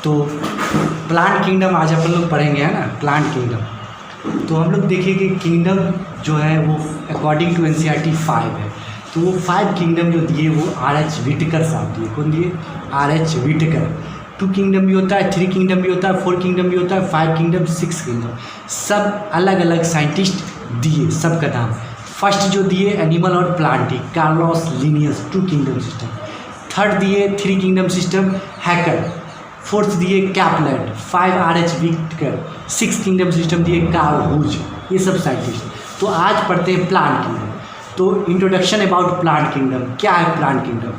तो plant kingdom आज अपन लोग पढ़ेंगे, है ना, प्लांट किंगडम। तो हम लोग देखिए कि किंगडम जो है वो अकॉर्डिंग टू NCERT 5 है। तो वो 5 किंगडम जो दिए वो R.H. व्हिटेकर साहब दिए। कौन दिए? R.H. व्हिटेकर। 2 किंगडम भी होता है, 3 किंगडम भी होता है, 4 किंगडम भी होता है, 5 किंगडम, 6 किंगडम, सब अलग अलग साइंटिस्ट दिए, सबका नाम। फर्स्ट जो दिए एनिमल और प्लांट ही, Carlos Linnaeus, 2 kingdom system. Third दिए 3 किंगडम सिस्टम, हैकर। फोर्थ दिए Copeland, 5 R.H. Whittaker. 6 kingdom system दिए कार्ल हुज। ये सब साइंटिस्ट। तो आज पढ़ते हैं प्लांट किंगडम। तो इंट्रोडक्शन अबाउट प्लांट किंगडम। क्या है plant kingdom?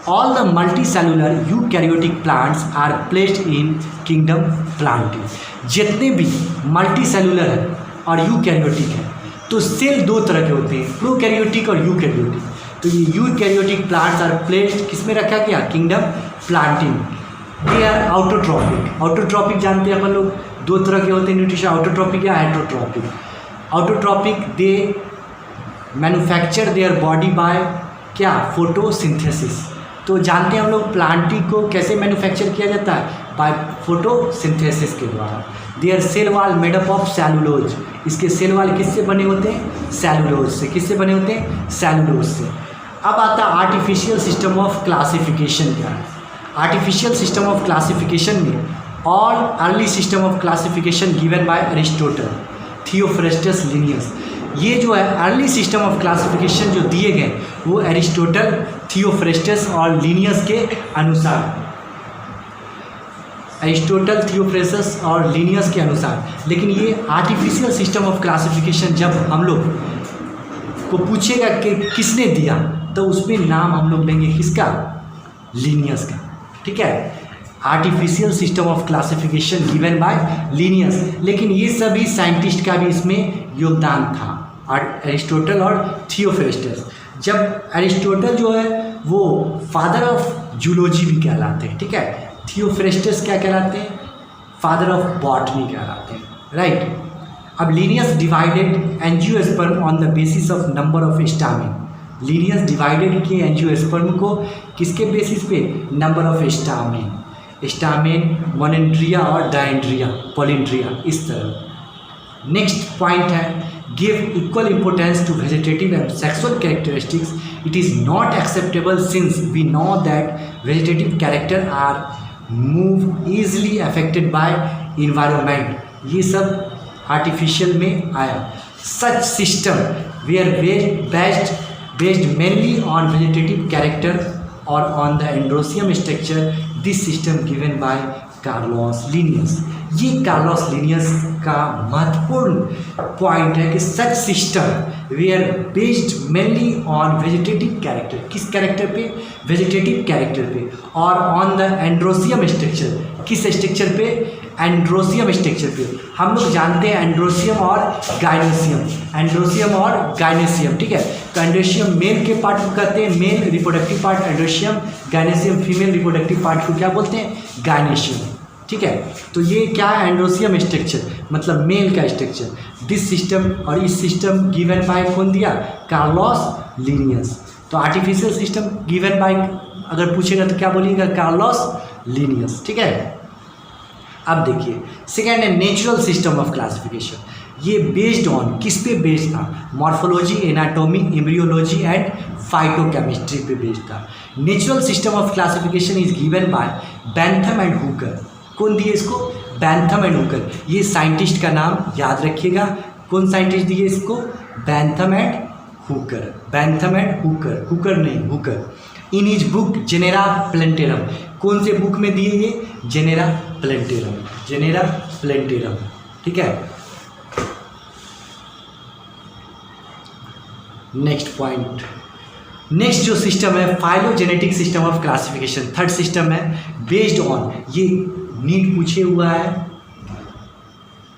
All the multicellular eukaryotic plants are placed in kingdom Plantae. जितने भी मल्टी सेलुलर है और यूकैरियोटिक है, तो सेल 2 तरह के होते हैं, प्रोकैरियोटिक और यूकैरियोटिक। तो ये यूकैरियोटिक प्लांट्स आर प्लेस्ड किसमें रखा गया? किंगडम प्लांटी में। They are autotrophic. ऑटोट्रॉपिक जानते हैं अपन लोग, 2 तरह के होते हैं न्यूट्रिशन, ऑटोट्रॉपिक या heterotrophic. Autotrophic they manufacture their body by क्या? फोटोसिंथेसिस। तो जानते हैं हम लोग प्लांटी को कैसे मैन्युफैक्चर किया जाता है? बाय फोटोसिंथेसिस के द्वारा। Their cell wall made up of cellulose. इसके सेल वाल किससे बने होते हैं? सेलुलोज से। किससे बने होते हैं? सेलुलोज से। अब आता है आर्टिफिशियल सिस्टम ऑफ क्लासिफिकेशन। क्या है आर्टिफिशियल सिस्टम ऑफ क्लासिफिकेशन? में all early system of classification given by Aristotle, Theophrastus, Linnaeus. ये जो है अर्ली सिस्टम ऑफ क्लासिफिकेशन जो दिए गए वो अरिस्टोटल, थियोफ्रेस्टस और लिनियस के अनुसार, अरिस्टोटल, थियोफ्रेस्टस और लिनियस के अनुसार। लेकिन ये आर्टिफिशियल सिस्टम ऑफ क्लासिफिकेशन जब हम लोग को पूछेगा कि किसने दिया, तो उसमें नाम हम लोग लेंगे किसका? लिनियस का। ठीक है, artificial system of classification given by Linnaeus. लेकिन ये सभी साइंटिस्ट का भी इसमें योगदान था, अरिस्टोटल और थियोफ्रेस्टस। जब अरिस्टोटल जो है वो फादर ऑफ जूलॉजी भी कहलाते हैं, ठीक है, थियोफ्रेस्टस क्या कहलाते हैं? फादर ऑफ बॉटनी कहलाते हैं, राइट। अब Linnaeus divided angiosperm on the basis of number of stamen. Linnaeus divided किए एंजियोस्पर्म को किसके बेसिस पे? Number of stamen. Stamen, Monandria और डायंड्रिया, पॉलिंड्रिया, इस तरह। नेक्स्ट पॉइंट है give equal importance to vegetative and sexual characteristics. It is not acceptable since we know that vegetative character are more easily affected by environment. ये सब artificial में आया। Such system were based mainly on vegetative character or on the endoecium structure. This system given by Carlos Linnaeus. ये Carlos Linnaeus का महत्वपूर्ण point है कि such system we are based mainly on vegetative character. किस character पे? Vegetative character पे। और on the androecium structure. किस स्ट्रक्चर पे? एंड्रोसियम स्ट्रक्चर पे। हम लोग जानते हैं एंड्रोसियम और गायनेसियम, एंड्रोसियम और गायनेसियम, ठीक है। तो एंड्रोसियम मेल के पार्ट को कहते हैं male reproductive part androecium, gynoecium female reproductive part को क्या बोलते हैं? गायनेसियम, ठीक है। तो ये क्या है? एंड्रोसियम स्ट्रक्चर, मतलब मेल का स्ट्रक्चर। दिस सिस्टम, और इस सिस्टम गिवन बाय कौन दिया? Carlos Linnaeus. तो आर्टिफिशियल सिस्टम गिवन बाय अगर पूछेगा तो क्या बोलिएगा? कार्लोस लिनियस, ठीक है। अब देखिए सेकेंड है नेचुरल सिस्टम ऑफ क्लासिफिकेशन। ये बेस्ड ऑन किस पे बेस्ड था? Morphology, anatomy, embryology and phytochemistry पे बेस्ड था। Natural system of classification is given by Bentham and Hooker. कौन दिए इसको? Bentham and Hooker. ये साइंटिस्ट का नाम याद रखिएगा। कौन साइंटिस्ट दिए इसको? Bentham and Hooker. Bentham and Hooker, Hooker नहीं, Hooker. In his book Genera Plantarum. कौन से बुक में दिए ये? जेनेरा प्लेंटेरम, जेनेरा प्लेंटेरम, ठीक है। नेक्स्ट पॉइंट, नेक्स्ट जो सिस्टम है phylogenetic system of classification. Third system है बेस्ड ऑन, ये नीट पूछे हुआ है,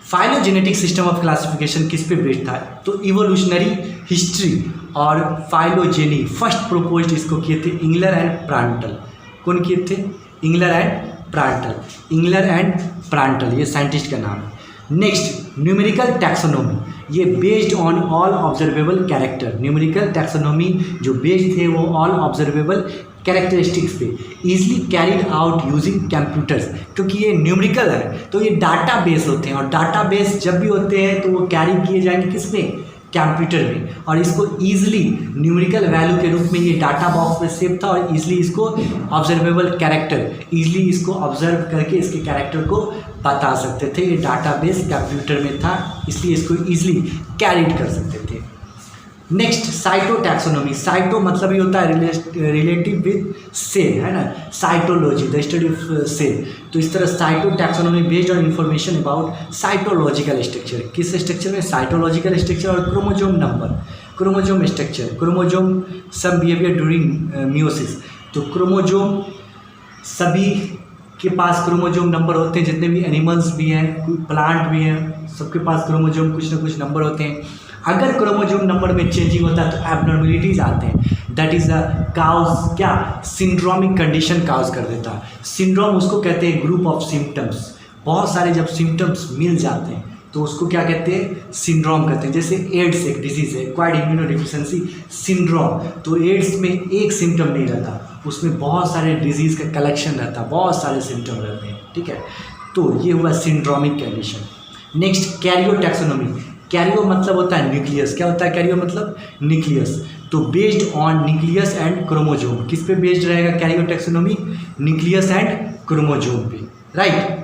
फाइलोजेनेटिक सिस्टम ऑफ क्लासिफिकेशन किस पे बेस्ड था? तो इवोल्यूशनरी हिस्ट्री और फाइलोजेनी फर्स्ट प्रोपोज्ड इसको किए थे इंगलर एंड प्रांटल। कौन किए थे? इंगलर एंड प्रांटल। इंगलर एंड प्रांटल ये साइंटिस्ट का नाम है। नेक्स्ट न्यूमेरिकल टैक्सोनॉमी, ये based on all observable character. Numerical taxonomy जो बेस्ड थे वो ऑल ऑब्जर्वेबल कैरेक्टरिस्टिक्स पे, easily carried out using computers, क्योंकि ये न्यूमेरिकल है तो ये डाटा बेस होते हैं, और डाटा बेस जब भी होते हैं तो वो कैरी किए जाएंगे किस में, कंप्यूटर में, और इसको ईजिली न्यूमेरिकल वैल्यू के रूप में ये डाटा बॉक्स में सेव था, और ईजिली इसको ऑब्जर्वेबल कैरेक्टर, ईजिली इसको ऑब्जर्व करके इसके कैरेक्टर को बता सकते थे। ये डाटा बेस कंप्यूटर में था, इसलिए इसको ईजिली कैरिड कर सकते थे। नेक्स्ट साइटोटैक्सोनॉमी, साइटो मतलब ये होता है रिलेटिव विद सेल, है ना, cytology the study of cell. तो इस तरह cytotaxonomy based on information about cytological structure, किस स्ट्रक्चर में, साइटोलॉजिकल स्ट्रक्चर और chromosome number, chromosome structure, chromosome some behaviour during meiosis. तो क्रोमोजोम सभी के पास क्रोमोजोम नंबर होते हैं, जितने भी एनिमल्स भी हैं, प्लांट भी हैं, सबके पास क्रोमोजोम कुछ ना कुछ नंबर होते हैं। अगर क्रोमोजोम नंबर में चेंजिंग होता है तो एबनॉर्मलिटीज आते हैं, दैट इज़ अ काउज, क्या, सिंड्रोमिक कंडीशन काउज कर देता है। सिंड्रोम उसको कहते हैं ग्रुप ऑफ सिम्टम्स, बहुत सारे जब सिम्टम्स मिल जाते हैं तो उसको क्या कहते हैं, सिंड्रोम कहते हैं। जैसे एड्स एक डिजीज़ है, एक्वायर्ड इम्यूनोडेफिशिएंसी सिंड्रोम, तो एड्स में एक सिम्टम नहीं रहता, उसमें बहुत सारे डिजीज़ का कलेक्शन रहता है, बहुत सारे सिम्टम रहते हैं, ठीक है। तो ये हुआ सिंड्रोमिक कंडीशन। नेक्स्ट कैरियोटैक्सोनॉमी, कैरियो मतलब होता है न्यूक्लियस, क्या होता है कैरियो मतलब, न्यूक्लियस। तो based on nucleus and chromosome, किस पे बेस्ड रहेगा कैरियोटैक्सोनॉमी, न्यूक्लियस एंड क्रोमोजोम पे, राइट।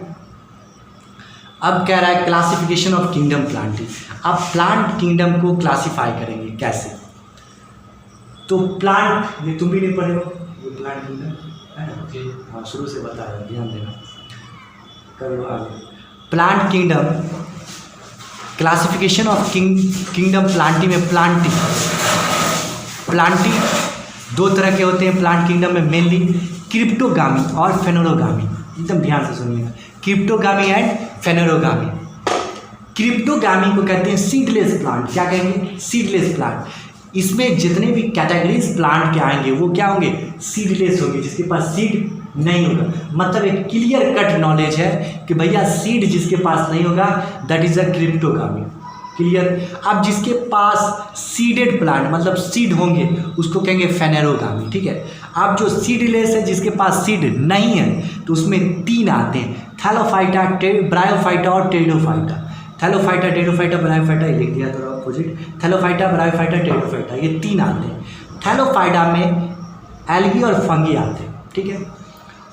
अब कह रहा है क्लासिफिकेशन ऑफ किंगडम प्लांटी, अब प्लांट किंगडम को क्लासीफाई करेंगे कैसे। तो प्लांट, ये तुम भी नहीं पढ़े हो, ये प्लांट किंगडम है ना, हाँ शुरू से बता रहा, ध्यान देना, करो आगे। Plant kingdom, classification of kingdom Plantae में, प्लांटी दो तरह के होते हैं प्लांट किंगडम में, मेनली क्रिप्टोगामी और फेनोरोगामी, एकदम ध्यान से सुनिएगा, क्रिप्टोगामी एंड फेनोरोगामी। क्रिप्टोगामी को कहते हैं सीडलेस प्लांट, क्या कहेंगे, सीडलेस प्लांट। इसमें जितने भी कैटेगरीज प्लांट के आएंगे वो क्या होंगे, सीडलेस होंगे, जिसके पास सीड नहीं होगा। मतलब एक क्लियर कट नॉलेज है कि भैया सीड जिसके पास नहीं होगा दैट इज अ क्रिप्टोगामी, क्लियर। अब जिसके पास सीडेड प्लांट मतलब सीड होंगे उसको कहेंगे फेनेरोगामी, ठीक है। अब जो सीडलेस है जिसके पास सीड नहीं है तो उसमें तीन आते हैं, थैलोफाइटा, ब्रायोफाइटा और टेरिडोफाइटा। थैलोफाइटा, टेरिडोफाइटा, ब्रायोफाइटा, ये लिख दिया थोड़ा अपोजिट, थैलोफाइटा, ब्रायोफाइटा, टेरिडोफाइटा, ये तीन आते हैं। थैलोफाइटा में एल्गी और फंगी आते हैं, ठीक है।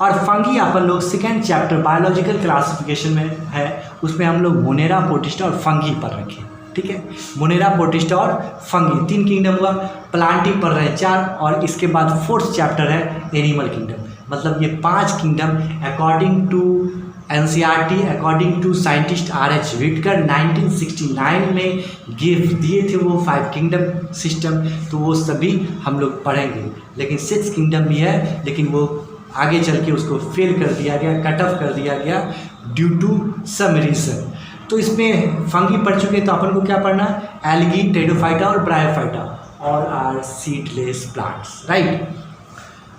और फंगी अपन लोग सेकेंड चैप्टर बायोलॉजिकल क्लासिफिकेशन में है, उसमें हम लोग मोनेरा, प्रोटिस्टा और फंगी पर रखें, ठीक है। मोनेरा, प्रोटिस्टा और फंगी, तीन किंगडम हुआ। प्लांटी पर रहे चार, और इसके बाद फोर्थ चैप्टर है एनिमल किंगडम। मतलब ये 5 kingdom according to NCERT, according to scientist R.H. Whittaker 1969 में गिफ्ट दिए थे वो 5 किंगडम सिस्टम, तो वो सभी हम लोग पढ़ेंगे। लेकिन 6 किंगडम भी है, लेकिन वो आगे चल के उसको फेल कर दिया गया, कट ऑफ कर दिया गया ड्यू टू सम रीजन। तो इसमें फंगी पढ़ चुके, तो अपन को क्या पढ़ना, एल्गी, टेरिडोफाइटा और ब्रायोफाइटा, और आर सीडलेस प्लांट्स, राइट।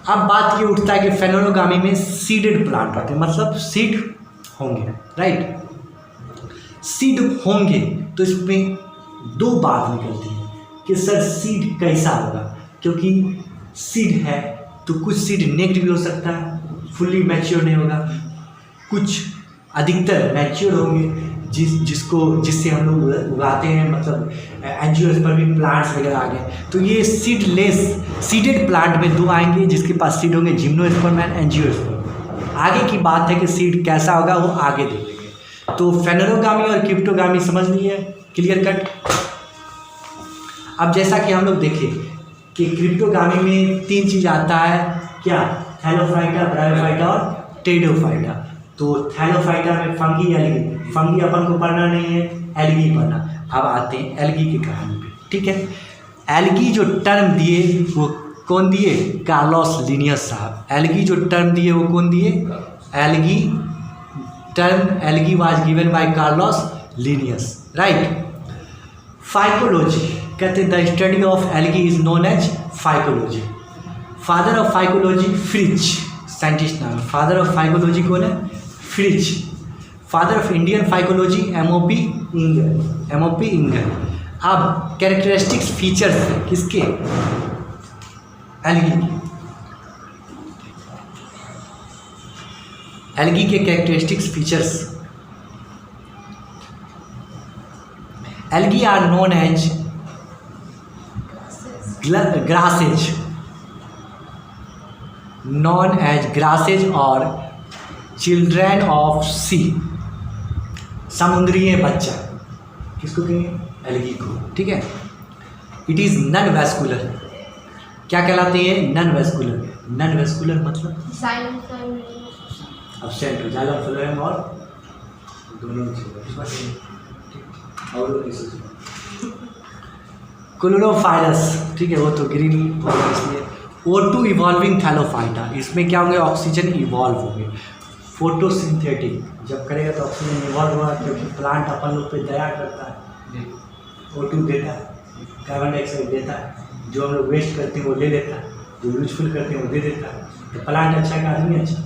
अब बात ये उठता है कि फेनोरोगामी में सीडेड प्लांट होते हैं, मतलब सीड होंगे, राइट। सीड होंगे तो इसमें दो बात निकलती है कि सर सीड कैसा होगा, क्योंकि सीड है तो कुछ सीड नेक्ड भी हो सकता है, फुल्ली मैच्योर नहीं होगा, कुछ अधिकतर मैच्योर होंगे जिससे हम लोग उगाते हैं, मतलब एंजियोस्पर्म भी प्लांट्स वगैरह आ गए। तो ये सीडलेस, सीडेड प्लांट में दो आएंगे जिसके पास सीड होंगे, जिम्नोस्पर्म एंड एंजियोस्पर्म। आगे की बात है कि सीड कैसा होगा वो आगे देखेंगे। तो फेनोरोगामी और क्रिप्टोगामी समझ लिए, क्लियर कट। अब जैसा कि हम लोग देखें कि क्रिप्टोगामी में 3 चीज़ आता है, क्या, थैलोफाइटा, ब्रायोफाइटा और टेरिडोफाइटा। तो थैलोफाइटा में फंगी, एल्गी, फंगी अपन को पढ़ना नहीं है, एल्गी पढ़ना। अब आते हैं एल्गी की कहानी पे, ठीक है। एल्गी जो टर्म दिए वो कौन दिए, कार्लोस लिनियस साहब। एल्गी जो टर्म दिए वो कौन दिए, algae term, algae was given by Carolus Linnaeus, right. Phycology कहते हैं the study of algae is known as phycology. Father of phycology Fritsch, scientist नाम। फादर ऑफ फाइकोलॉजी कौन है, Fritsch. Father of Indian phycology MOP Iyengar, MOP Iyengar. अब characteristics features हैं किसके, algae की। Algae के characteristics features, algae are known as grasses, known as grasses और children of सी, समुद्रीय बच्चा, किसको कहेंगे? एल्गी को, ठीक है। इट इज़ नॉन वेस्कुलर, क्या कहलाते हैं? Non vascular. नॉन वेस्कुलर मतलब अब्सेंट हो, जाइलम फ्लोएम और दोनों और क्लोरोफाइलस, ठीक है, वो तो ग्रीन होगा इसलिए। O2 इवॉल्विंग थैलोफाइटा, इसमें क्या होंगे? ऑक्सीजन इवॉल्व होंगे। फोटोसिंथेटिक, जब करेगा तो ऑक्सीजन इवॉल्व होगा, क्योंकि प्लांट अपन लोग पे दया करता है, O2 देता है, कार्बन डाइऑक्साइड देता है, जो हम लोग वेस्ट करते हैं वो ले लेता है, जो यूजफुल करते हैं वो दे देता है। तो प्लांट अच्छा है, आदमी अच्छा,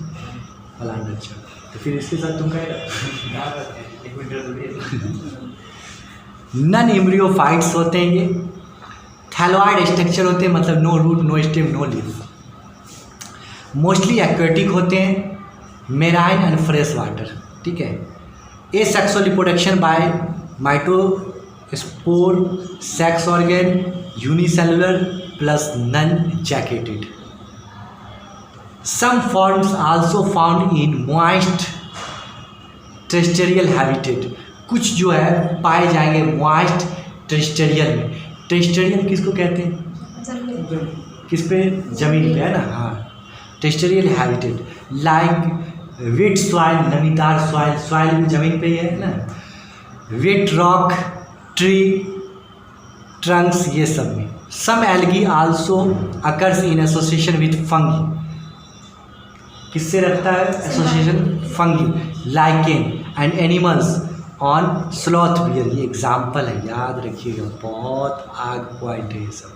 प्लांट अच्छा, तो फिर इसके साथ तुम कहेगा नन एम्ब्रियोफाइट्स होते हैं ये, थैलोइड स्ट्रक्चर होते हैं, मतलब no root, no stem, no leaf, mostly aquatic होते हैं, मेराइन एंड फ्रेश वाटर, ठीक है। Asexual reproduction by mitospore, sex organ unicellular plus non jacketed. Some forms also found in moist terrestrial habitat, कुछ जो है पाए जाएंगे moist terrestrial में। टेरेस्ट्रियल किसको कहते हैं? किस पे? जमीन पे, है ना, हाँ। Terrestrial habitat like wet soil, नमीदार सॉइल, सॉइल भी जमीन पे ही है ना, वेट रॉक, ट्री ट्रंक्स, ये सब में। Some algae also occurs in association with fungi, किससे रखता है association? Fungi, lichen and animals on sloth bear, ये एग्जाम्पल है, याद रखिएगा, बहुत आग पॉइंट है ये सब।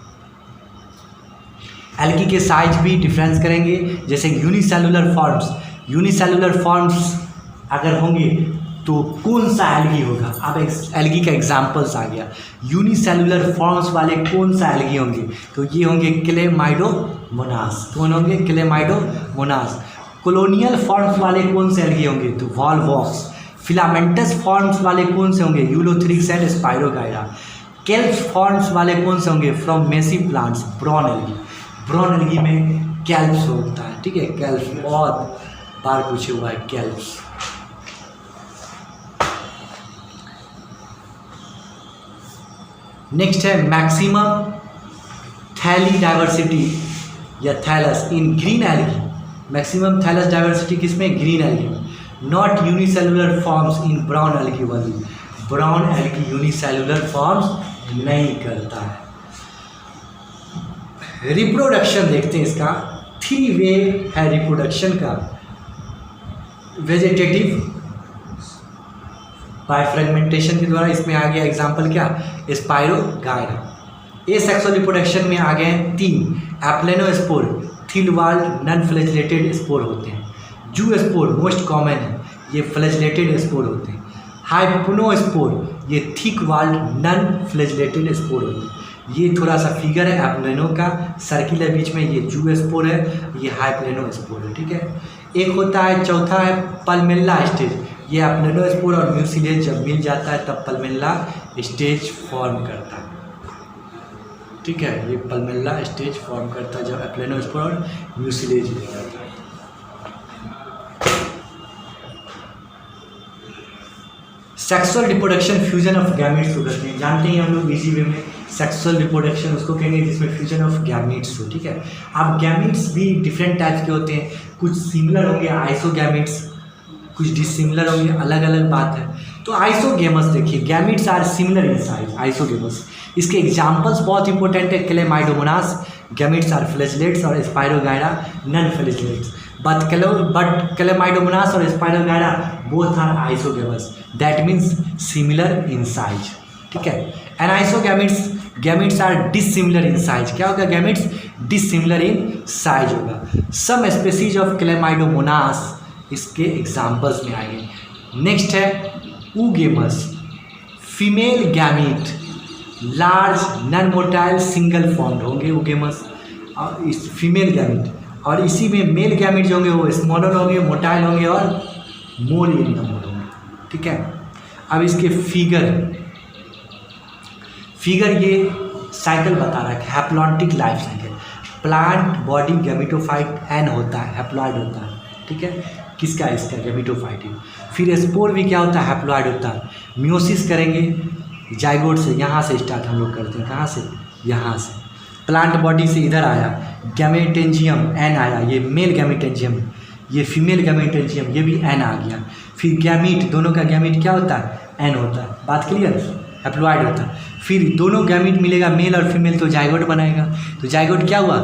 एल्गी के साइज भी डिफरेंस करेंगे, जैसे यूनिसेलुलर फॉर्म्स, यूनिसेलुलर फॉर्म्स अगर होंगे तो कौन सा एल्गी होगा? अब एल्गी का एग्जाम्पल्स आ गया। यूनिसेलुलर फॉर्म्स वाले कौन सा एल्गी होंगे? तो ये होंगे क्लेमाइडोमोनास। कौन होंगे? क्लेमाइडोमोनास। कॉलोनियल फॉर्म्स वाले कौन से एल्गी होंगे? तो वॉल्वॉक्स। फिलामेंटस फॉर्म्स वाले कौन से होंगे? Ulothrix and Spirogyra. Kelps forms वाले कौन से होंगे? From massy plants, brown algae. Brown algae में कैल्प्स होता है, ठीक है, कैल्प्स बहुत बार पूछे हुआ है, कैल्प्स। नेक्स्ट है मैक्सिमम थैली डाइवर्सिटी या thallus in green algae. Maximum thallus diversity किसमें? ग्रीन एल्गी में। Not unicellular forms in brown algae वाली। ब्राउन एल्गी यूनिसेलुलर फॉर्म्स नहीं करता है। रिप्रोडक्शन देखते हैं इसका, 3 वे है रिप्रोडक्शन का। वेजिटेटिव बाय फ्रेगमेंटेशन के द्वारा, इसमें आ गया एग्जाम्पल क्या? स्पाइरोगाइरा। ए सेक्सुअल रिप्रोडक्शन में आ गए 3 aplanospore, thin walled non flagellated spore होते हैं। जू स्पोर मोस्ट कॉमन है, ये फ्लैजेलेटेड स्पोर होते हैं। हाइप्नोस्पोर, ये thick walled non flagellated spore होते हैं। ये थोड़ा सा फिगर है एप्लेनो का, सर्किल है बीच में, ये जू स्पोर है, ये हाइप्लेनो स्पोर है, ठीक है। एक होता है, चौथा है पल्मेल्ला स्टेज। ये एप्लेनो स्पोर और म्यूसिलेज जब मिल जाता है तब पल्मेल्ला स्टेज फॉर्म करता है, ठीक है। ये पल्मेल्ला स्टेज फॉर्म करता है जब एप्लेनो स्पोर और म्यूसिलेज मिल जाता है। Sexual reproduction fusion of gametes को करते हैं, जानते हैं हम लोग इजी वे में। सेक्सुअल रिप्रोडक्शन उसको कहेंगे जिसमें फ्यूजन ऑफ गैमेट्स हो, ठीक है। अब गैमेट्स भी डिफरेंट टाइप्स के होते हैं, कुछ सिमिलर होंगे आइसोगैमेट्स, कुछ डिसिमिलर होंगे, अलग अलग बात है। तो आइसोगेमस देखिए, gametes are similar in size, isogamous. इसके एग्जांपल्स बहुत इंपॉर्टेंट है, क्लेमाइडोमोनास, गैमेट्स आर फ्लैजेलेट्स और Spirogyra non flagellates. But Chlamydomonas और Spirogyra both are isogamous, that means similar in size, ठीक है। And isogametes, gametes are dissimilar in size. क्या होगा? Gametes dissimilar in size होगा। Some species of Chlamydomonas इसके examples में आएंगे। नेक्स्ट है oogamous, female gamete, large non motile single formed होंगे ऊगेमस, और इस फीमेल गैमेट। और इसी में मेल गैमेट जो होंगे वो स्मॉलर होंगे, मोटाइल होंगे और मोर एरिया मोड होंगे, ठीक है। अब इसके फिगर ये साइकिल बता रहा है, haplontic life cycle. Plant body gametophyte N होता है, हैप्लॉइड होता है, ठीक है। किसका? इसका, गैमेटोफाइट। फिर स्पोर भी क्या होता है? हैप्लॉइड होता है। मियोसिस करेंगे जाइगोट से, यहाँ से स्टार्ट हम लोग करते हैं, कहाँ से? यहाँ से। प्लांट बॉडी से इधर आया, गैमेटेंजियम एन आया, ये मेल गैमेटेंजियम, ये फीमेल गैमेटेंजियम, ये भी एन आ गया। फिर गैमीट, दोनों का गैमीट क्या होता है? एन होता है। बात क्लियर? हैप्लॉइड होता है। फिर दोनों गैमीट मिलेगा, मेल और फीमेल, तो जाइगोट बनाएगा। तो जाइगोट क्या हुआ?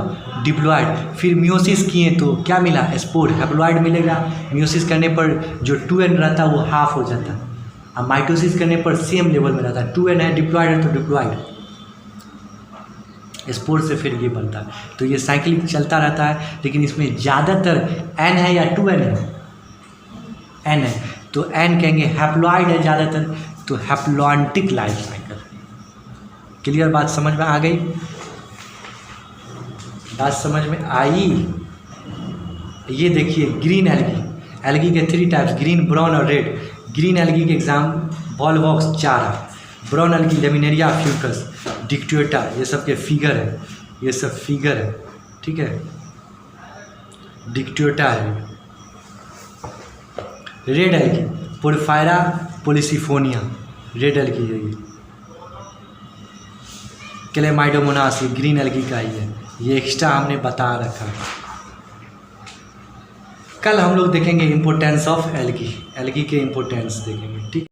डिप्लॉइड। फिर मियोसिस किए तो क्या मिला? स्पोर। हैप्लॉइड मिलेगा, मियोसिस करने पर जो 2n रहता है वो हाफ हो जाता है, अब माइटोसिस करने पर सेम लेवल में रहता है। 2n है, डिप्लॉइड है तो डिप्लॉइड। स्पोर से फिर ये बनता है। तो ये साइकिल चलता रहता है, लेकिन इसमें ज़्यादातर n है या 2n है? n है, तो n कहेंगे। हैप्लॉइड है ज़्यादातर, तो हैप्लॉन्टिक लाइफ साइकिल। क्लियर? बात समझ में आ गई? बात समझ में आई? ये देखिए ग्रीन एल्गी, एल्गी के 3 टाइप्स, ग्रीन, ब्राउन और रेड। ग्रीन एल्गी के एग्जाम बॉलवॉक्स 4 है। ब्राउन एल्गी लेमिनेरिया फ्यूकस, डिक्टोटा, ये सब के फिगर है, ये सब फिगर है, ठीक है। डिक्टोटा है। Red algae Porphyra Polysiphonia, red algae है ये। क्लेमाइडोमोनास, ये ग्रीन एल्गी का ही है, ये एक्स्ट्रा हमने बता रखा है। कल हम लोग देखेंगे इम्पोर्टेंस ऑफ एल्गी, एल्गी के इम्पोर्टेंस देखेंगे, ठीक।